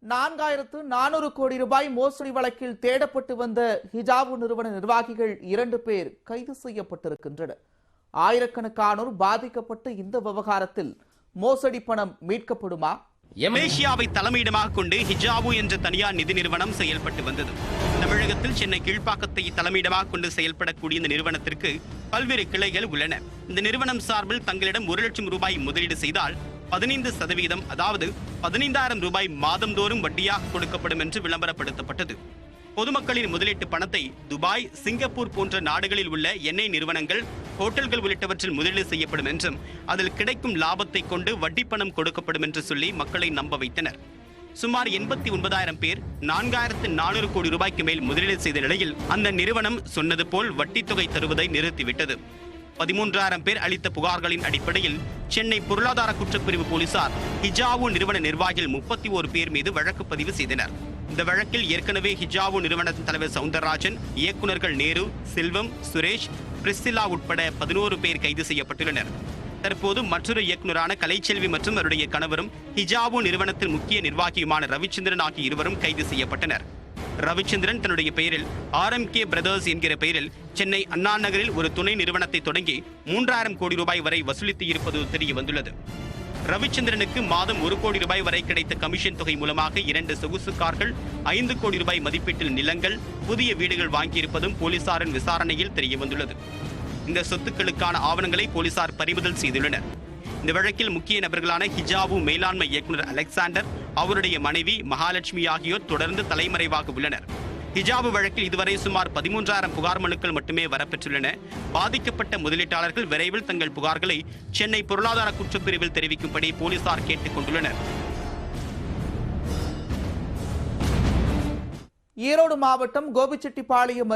4400 கோடி ரூபாய் மோசடி வழக்கில் தேடப்பட்டு வந்த ஹிஜாபு நிறுவன நிர்வாகிகள் 2 பேர் கைது செய்யப்பட்டிருக்கின்றனர். ஆயிரக்கணக்கானோர் பாதிக்கப்பட்ட இந்த விவகாரத்தில் மோசடி பணம் மீட்கப்படுமா? மலேசியாவை தலைமையிடமாக கொண்டு ஹிஜாபு என்ற தனியார் நிதி நிறுவனம் செயல்பட்டு வந்தது. தமிழகத்தில் சென்னை கீழ்ப்பாக்கத்தை தலைமையிடமாக கொண்டு செயல்படக்கூடிய இந்த நிறுவனத்திற்கு பல்வேறு கிளைகள் உள்ளன. இந்த நிறுவனம் சார்பில் தங்களிடம் 1 லட்சம் ரூபாய் முதலீடு செய்தால் 15% அதாவது 15,000 ரூபாய் மாதந்தோறும் வட்டியாக கொடுக்கப்படும் என்று விளம்பரப்படுத்தப்பட்டது. பொதுமக்களின் முதலீட்டு பணத்தை துபாய், சிங்கப்பூர் போன்ற நாடுகளில் உள்ள எண்ணெய் நிறுவனங்கள், ஹோட்டல்கள் உள்ளிட்டவற்றில் முதலீடு செய்யப்படும் என்றும் அதில் கிடைக்கும் லாபத்தை கொண்டு வட்டி பணம் கொடுக்கப்படும் என்று சொல்லி மக்களை நம்ப வைத்தனர். சுமார் 89,000 பேர் 4,400 கோடி ரூபாய்க்கு மேல் முதலீடு செய்த நிலையில் அந்த நிறுவனம் சொன்னது போல் வட்டி தொகை தருவதை நிறுத்திவிட்டது. 13,000 பேர் அளித்த புகார்களின் அடிப்படையில் சென்னை பொருளாதார குற்றப்பிரிவு போலீசார் ஹிஜாபு நிறுவன நிர்வாகிகள் 31 பேர் மீது வழக்கு பதிவு செய்தனர். இந்த வழக்கில் ஏற்கனவே ஹிஜாபு நிறுவனத்தின் தலைவர் சவுந்தரராஜன், இயக்குநர்கள் நேரு, செல்வம், சுரேஷ், பிரிஸ்சிலா உட்பட 11 பேர் கைது செய்யப்பட்டுள்ளனர். தற்போது மற்றொரு இயக்குநரான கலைச்செல்வி மற்றும் அவருடைய கணவரும் ஹிஜாபு நிறுவனத்தின் முக்கிய நிர்வாகியுமான ரவிச்சந்திரன் ஆகிய இருவரும் கைது செய்யப்பட்டனர். ரவிச்சந்திரன் தன்னுடைய பெயரில் RMK பிரதர்ஸ் என்கிற பெயரில் சென்னை அண்ணா நகரில் ஒரு துணை நிறுவனத்தை தொடங்கி 3,000 கோடி ரூபாய் வரை வசூலித்து இருப்பது தெரிய வந்துள்ளது. ரவிச்சந்திரனுக்கு மாதம் 1 கோடி ரூபாய் வரை கிடைத்த கமிஷன் தொகை மூலமாக 2 சொகுசு கார்கள், 5 கோடி ரூபாய் மதிப்பீட்டில் நிலங்கள், புதிய வீடுகள் வாங்கியிருப்பதும் போலீசாரின் விசாரணையில் தெரிய வந்துள்ளது. இந்த சொத்துக்களுக்கான ஆவணங்களை போலீசார் பறிமுதல் செய்துள்ளனர். இந்த வழக்கில் முக்கிய நபர்களான ஹிஜாபு மேலாண்மை இயக்குநர் அலெக்சாண்டர், அவருடைய மனைவி மகாலட்சுமி ஆகியோர் தொடர்ந்து தலைமறைவாக உள்ளனர். ஹிஜாபு வழக்கில் இதுவரை சுமார் 13,000 புகார் மனுக்கள் மட்டுமே வரப்பெற்றுள்ளன. பாதிக்கப்பட்ட முதலீட்டாளர்கள் விரைவில் தங்கள் புகார்களை சென்னை பொருளாதார குற்றப்பிரிவில் தெரிவிக்கும்படி போலீசார் கேட்டுக் கொண்டுள்ளனர். ஈரோடு மாவட்டம் கோபிச்செட்டிப்பாளையம்